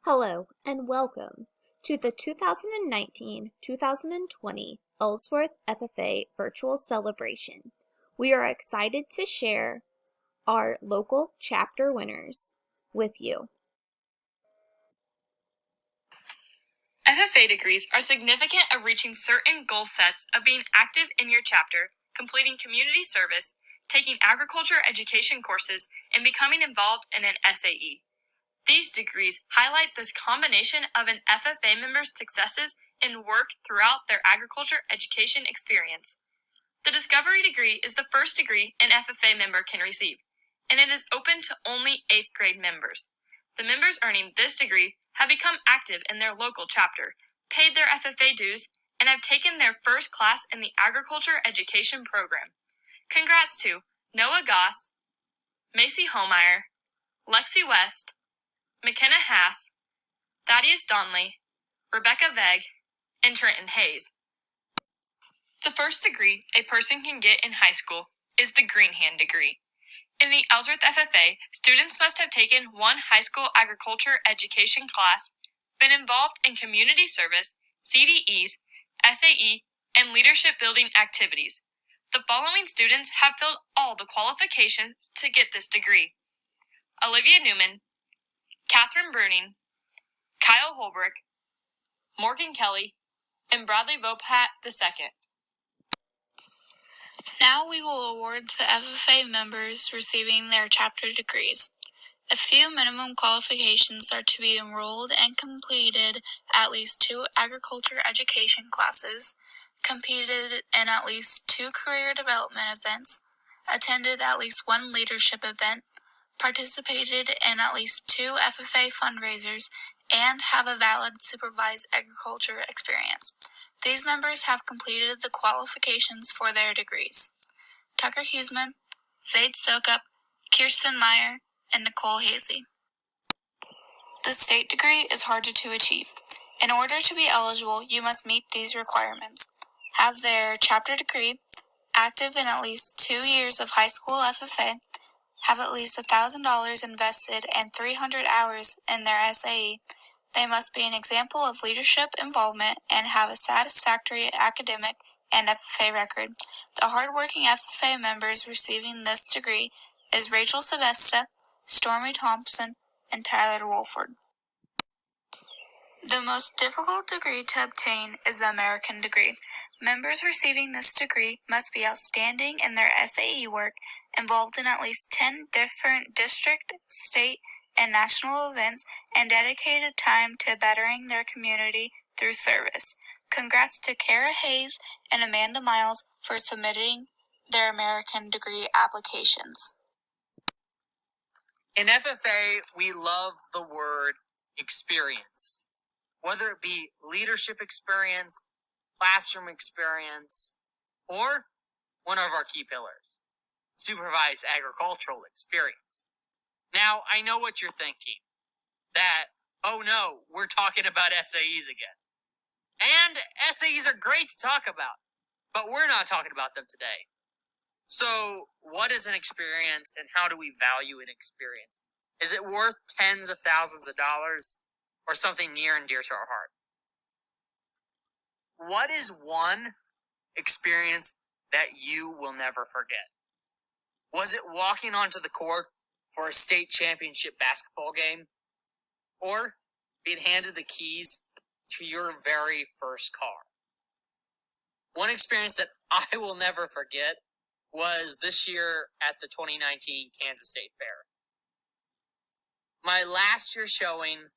Hello and welcome to the 2019-2020 Ellsworth FFA Virtual Celebration. We are excited to share our local chapter winners with you. FFA degrees are significant of reaching certain goal sets of being active in your chapter, completing community service, taking agriculture education courses, and becoming involved in an SAE. These degrees highlight this combination of an FFA member's successes in work throughout their agriculture education experience. The Discovery degree is the first degree an FFA member can receive, and it is open to only 8th grade members. The members earning this degree have become active in their local chapter, paid their FFA dues, and have taken their first class in the agriculture education program. Congrats to Noah Goss, Macy Homeyer, Lexi West, McKenna Haas, Thaddeus Donley, Rebecca Vegg, and Trenton Hayes. The first degree a person can get in high school is the Green Hand degree. In the Ellsworth FFA, students must have taken one high school agriculture education class, been involved in community service, CDEs, SAE, and leadership building activities. The following students have filled all the qualifications to get this degree: Olivia Newman, Catherine Bruning, Kyle Holbrook, Morgan Kelly, and Bradley Vopat II. Now we will award the FFA members receiving their chapter degrees. A few minimum qualifications are to be enrolled and completed at least 2 agriculture education classes, competed in at least 2 career development events, attended at least 1 leadership event, participated in at least 2 FFA fundraisers, and have a valid supervised agriculture experience. These members have completed the qualifications for their degrees: Tucker Huseman, Zaid Sokup, Kirsten Meyer, and Nicole Hazy. The state degree is harder to achieve. In order to be eligible, you must meet these requirements: have their chapter degree, active in at least 2 years of high school FFA, have at least $1,000 invested and 300 hours in their SAE. They must be an example of leadership involvement and have a satisfactory academic and FFA record. The hardworking FFA members receiving this degree is Rachel Sebesta, Stormy Thompson, and Tyler Wolford. The most difficult degree to obtain is the American degree. Members receiving this degree must be outstanding in their SAE work, involved in at least 10 different district, state, and national events, and dedicated time to bettering their community through service. Congrats to Kara Hayes and Amanda Miles for submitting their American degree applications. In FFA, we love the word experience. Whether it be leadership experience, classroom experience, or one of our key pillars, supervised agricultural experience. Now, I know what you're thinking, that, oh no, we're talking about SAEs again. And SAEs are great to talk about, but we're not talking about them today. So, what is an experience and how do we value an experience? Is it worth tens of thousands of dollars or something near and dear to our heart? What is one experience that you will never forget? Was it walking onto the court for a state championship basketball game? Or being handed the keys to your very first car? One experience that I will never forget was this year at the 2019 Kansas State Fair. My last year showing,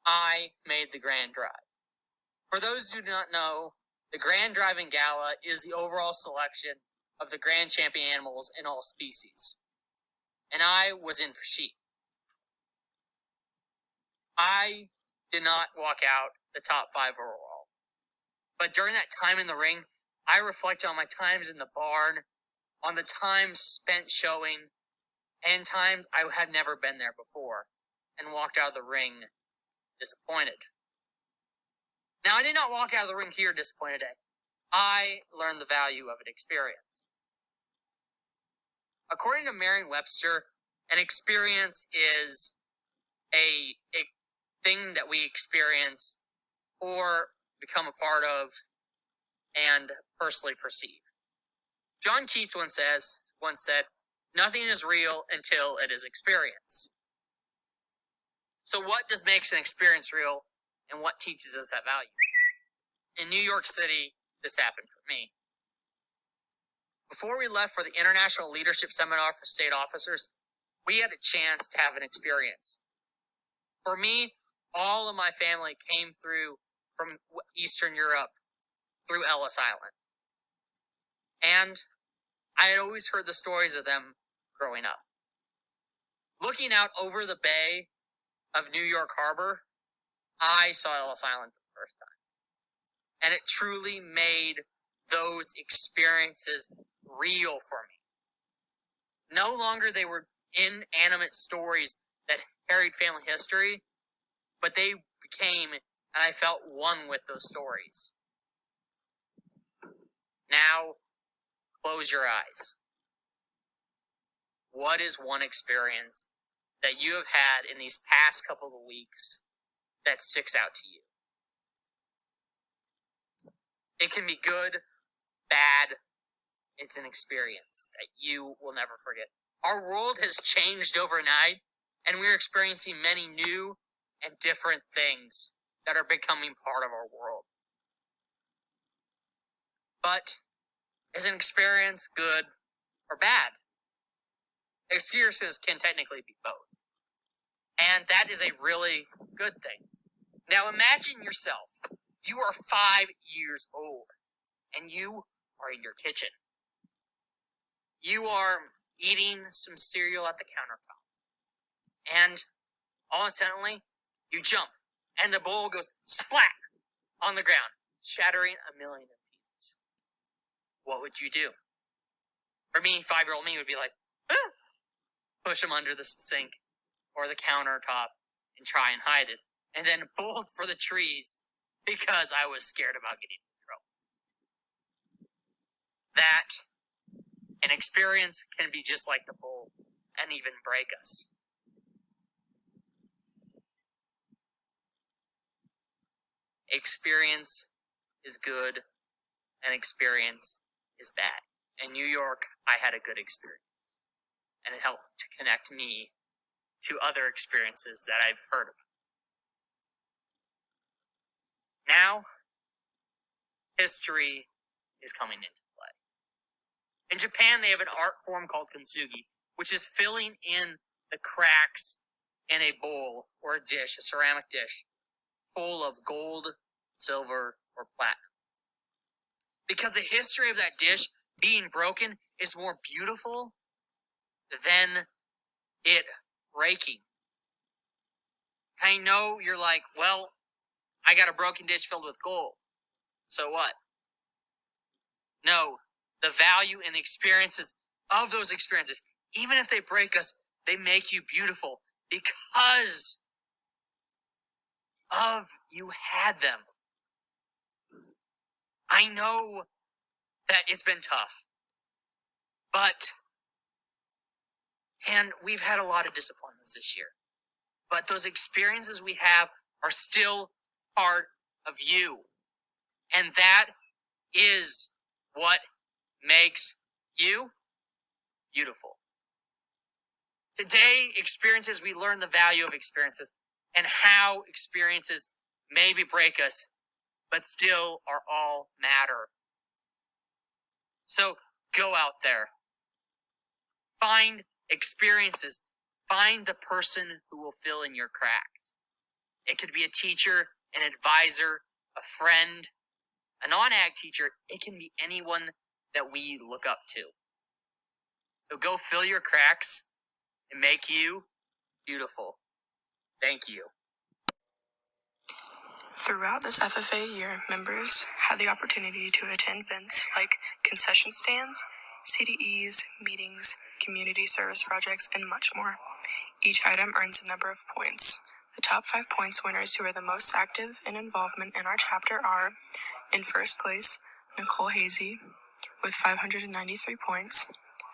I made the Grand Drive. For those who do not know, the Grand Drive and Gala is the overall selection of the grand champion animals in all species. And I was in for sheep. I did not walk out the top 5 overall. But during that time in the ring, I reflected on my times in the barn, on the time spent showing, and times I had never been there before, and walked out of the ring disappointed. Now, I did not walk out of the ring here disappointed. I learned the value of an experience. According to Merriam-Webster, an experience is a thing that we experience or become a part of and personally perceive. John Keats once said, "Nothing is real until it is experienced." So what makes an experience real, and what teaches us that value? In New York City, this happened for me. Before we left for the International Leadership Seminar for State Officers, we had a chance to have an experience. For me, all of my family came through from Eastern Europe through Ellis Island. And I had always heard the stories of them growing up. Looking out over the bay of New York Harbor, I saw Ellis Island for the first time. And it truly made those experiences real for me. No longer they were inanimate stories that carried family history, but they became, and I felt one with those stories. Now, close your eyes. What is one experience that you have had in these past couple of weeks that sticks out to you? It can be good, bad. It's an experience that you will never forget. Our world has changed overnight, and we're experiencing many new and different things that are becoming part of our world. But is an experience good or bad? Experiences can technically be both. And that is a really good thing. Now imagine yourself. You are 5 years old, and you are in your kitchen. You are eating some cereal at the countertop. And all of a sudden, you jump, and the bowl goes splat on the ground, shattering a million pieces. What would you do? For me, 5-year-old me would be like, ah! Push them under the sink or the countertop and try and hide it, and then bolt for the trees because I was scared about getting in trouble. That, an experience can be just like the bowl and even break us. Experience is good and experience is bad. In New York, I had a good experience, and it helped to connect me to other experiences that I've heard about. Now, history is coming into play. In Japan, they have an art form called kintsugi, which is filling in the cracks in a bowl or a dish, a ceramic dish, full of gold, silver, or platinum. Because the history of that dish being broken is more beautiful than it breaking. I know you're like, well, I got a broken dish filled with gold. So what? No, the value and the experiences of those experiences, even if they break us, they make you beautiful because of you had them. I know that it's been tough, and we've had a lot of disappointments this year, but those experiences we have are still part of you, and that is what makes you beautiful. Today, experiences, we learn the value of experiences and how experiences maybe break us, but still are all matter. So go out there. Find experiences. Find the person who will fill in your cracks. It could be a teacher, an advisor, a friend, a non-ag teacher. It can be anyone that we look up to. So go fill your cracks and make you beautiful. Thank you. Throughout this FFA year, members had the opportunity to attend events like concession stands, CDEs, meetings, community service projects, and much more. Each item earns a number of points. The top 5 points winners who are the most active in involvement in our chapter are, in first place, Nicole Hazy with 593 points.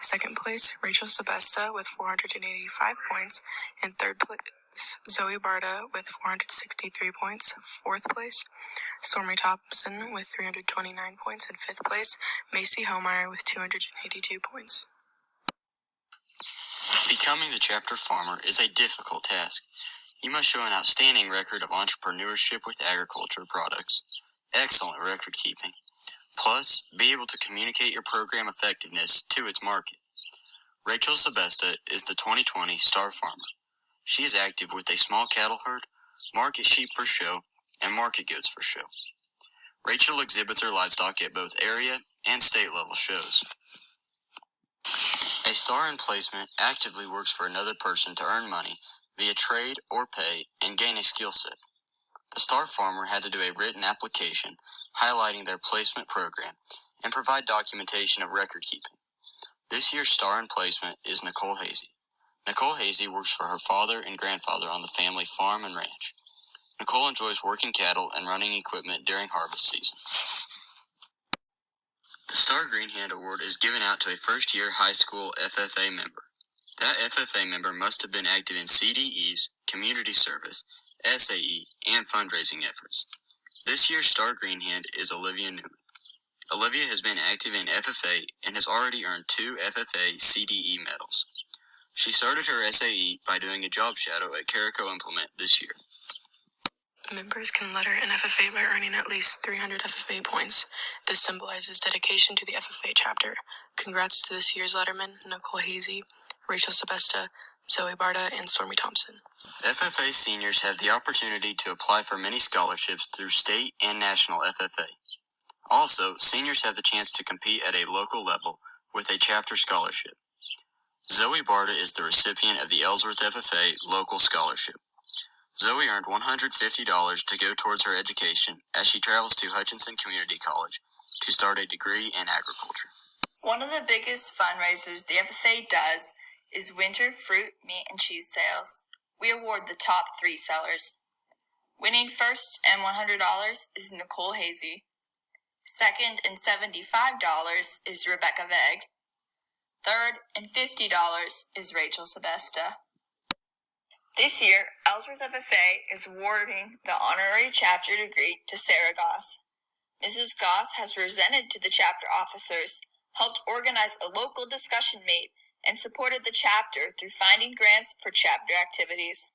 Second place, Rachel Sebesta with 485 points. And Zoe Barta with 463 points, 4th place. Stormy Thompson with 329 points in 5th place. Macy Homeyer with 282 points. Becoming the chapter farmer is a difficult task. You must show an outstanding record of entrepreneurship with agriculture products, excellent record keeping, plus be able to communicate your program effectiveness to its market. Rachel Sebesta is the 2020 Star Farmer. She is active with a small cattle herd, market sheep for show, and market goats for show. Rachel exhibits her livestock at both area and state level shows. A star in placement actively works for another person to earn money via trade or pay and gain a skill set. The Star Farmer had to do a written application highlighting their placement program and provide documentation of record keeping. This year's star in placement is Nicole Hazy. Nicole Hazy works for her father and grandfather on the family farm and ranch. Nicole enjoys working cattle and running equipment during harvest season. The Star Green Hand Award is given out to a first-year high school FFA member. That FFA member must have been active in CDEs, community service, SAE, and fundraising efforts. This year's Star Green Hand is Olivia Newman. Olivia has been active in FFA and has already earned 2 FFA CDE medals. She started her SAE by doing a job shadow at Carico Implement this year. Members can letter an FFA by earning at least 300 FFA points. This symbolizes dedication to the FFA chapter. Congrats to this year's lettermen, Nicole Hazy, Rachel Sebesta, Zoe Barta, and Stormy Thompson. FFA seniors have the opportunity to apply for many scholarships through state and national FFA. Also, seniors have the chance to compete at a local level with a chapter scholarship. Zoe Barta is the recipient of the Ellsworth FFA Local Scholarship. Zoe earned $150 to go towards her education as she travels to Hutchinson Community College to start a degree in agriculture. One of the biggest fundraisers the FFA does is winter fruit, meat, and cheese sales. We award the top 3 sellers. Winning first and $100 is Nicole Hazy. Second and $75 is Rebecca Vegg. Third and $50 is Rachel Sebesta. This year, Ellsworth FFA is awarding the honorary chapter degree to Sarah Goss. Mrs. Goss has presented to the chapter officers, helped organize a local discussion meet, and supported the chapter through finding grants for chapter activities.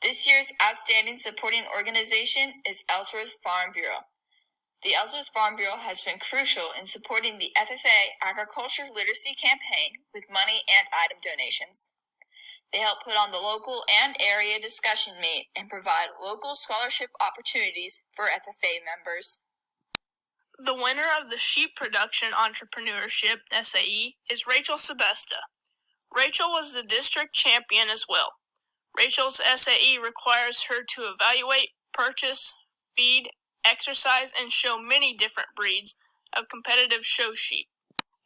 This year's outstanding supporting organization is Ellsworth Farm Bureau. The Ellsworth Farm Bureau has been crucial in supporting the FFA Agriculture Literacy Campaign with money and item donations. They help put on the local and area discussion meet and provide local scholarship opportunities for FFA members. The winner of the Sheep Production Entrepreneurship SAE is Rachel Sebesta. Rachel was the district champion as well. Rachel's SAE requires her to evaluate, purchase, feed, exercise, and show many different breeds of competitive show sheep.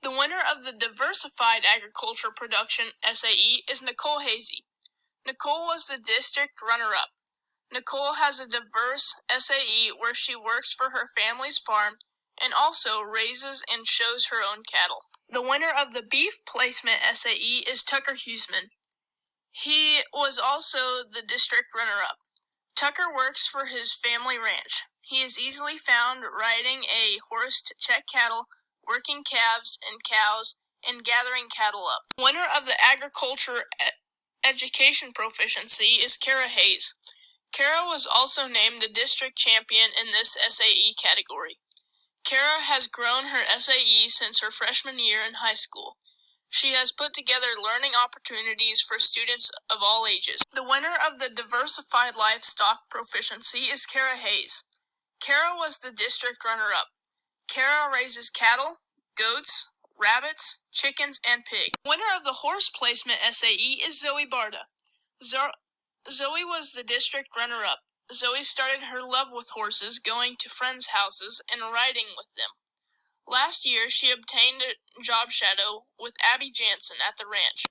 The winner of the Diversified Agriculture Production SAE is Nicole Hazy. Nicole was the district runner-up. Nicole has a diverse SAE where she works for her family's farm and also raises and shows her own cattle. The winner of the Beef Placement SAE is Tucker Huseman. He was also the district runner-up. Tucker works for his family ranch. He is easily found riding a horse to check cattle, working calves and cows, and gathering cattle up. Winner of the Agriculture Education Proficiency is Kara Hayes. Kara was also named the district champion in this SAE category. Kara has grown her SAE since her freshman year in high school. She has put together learning opportunities for students of all ages. The winner of the Diversified Livestock Proficiency is Kara Hayes. Kara was the district runner-up. Kara raises cattle, goats, rabbits, chickens, and pigs. Winner of the Horse Placement SAE is Zoe Barta. Zoe was the district runner-up. Zoe started her love with horses going to friends' houses and riding with them. Last year, she obtained a job shadow with Abby Jansen at the ranch.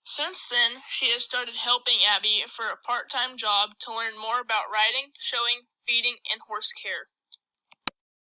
Since then, she has started helping Abby for a part-time job to learn more about riding, showing, feeding, and horse care.